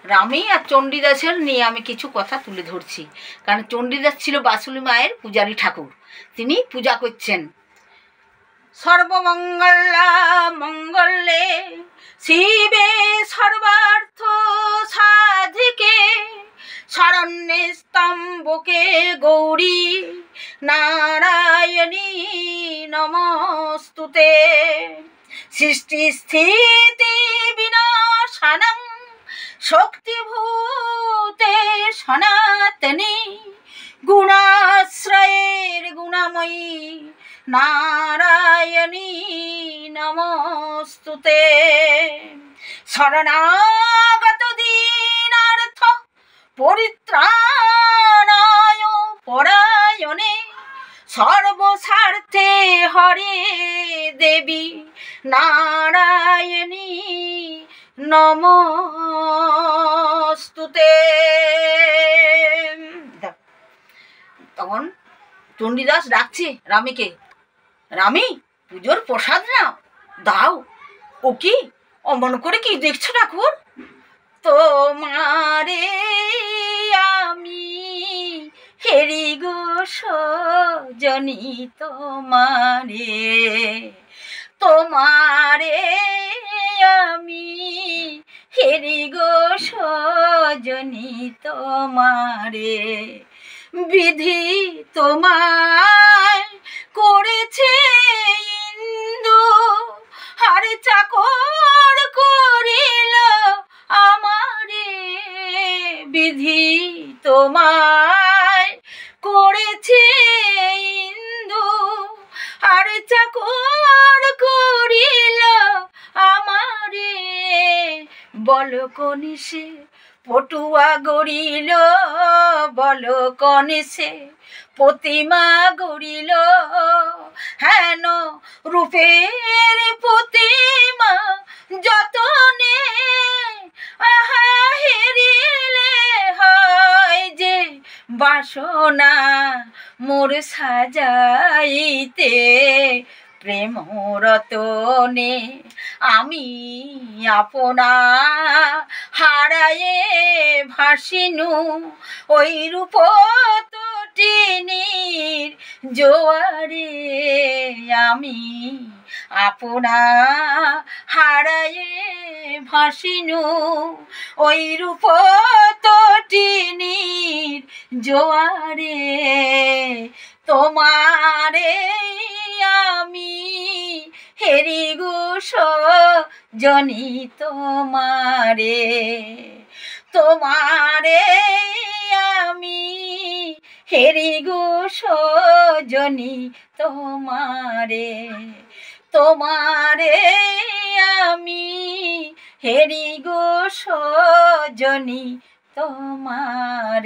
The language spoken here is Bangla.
রামী আর চণ্ডীদাসের নিয়ে আমি কিছু কথা তুলে ধরছি। কারণ চণ্ডীদাস ছিল বাসুলি মায়ের পূজারী ঠাকুর, তিনি পূজা করছেন। সর্বমঙ্গলা মঙ্গলে শিবে সর্বার্থ সাধিকে শরণ্যে স্তম্ভকে গৌরী নারায়ণী নমস্তুতে। সৃষ্টি স্থিতি বিনাশানং শক্তিভূতে সনাতনী গুণাশ্রয়ের গুণময়ী নারায়ণী নমস্তুতে। শরণাগত দীনার্থ পরিত্রাণায় পরায়ণে সর্বস্বার্থে হরে দেবী নারায়ণী নমস্তুতে। তখন চণ্ডীদাস ডাকছে রামীকে, রামী পুজোর প্রসাদ নাও, দাও। ও কি অমন করে কি দেখছো ঠাকুর? তোমারে আমি হেরি গো সজনী, তোমারে তোমারে আমি হেরি গো সজনী, তোমারে বিধি তোমায় করেছে ইন্দু, আর চাকর করিল আমারে। বিধি তোমায় করেছে ইন্দু, আর চাকর করিল আমারে। বল কনিসে পটুয়া গড়িল, বল কনিসে প্রতিমা গড়িল, হেন রূপের প্রতিমা যতনে আহা হেরিলে হয় যে বাসনা মোর সাজাইতে। প্রেম রতনে আমি আপনা হারায়ে ভাসিনু, ওই রূপ তটিনীর জোয়ারে। আমি আপনা হারায়ে ভাসিনু, ওই রূপ তটিনীর জোয়ারে। তোমারে আমি হেরি গো সজনী, তোমারে তোমারে আমি হেরি গো সজনী, তোমারে তোমারে আমি হেরি গো সজনী, তোমারে।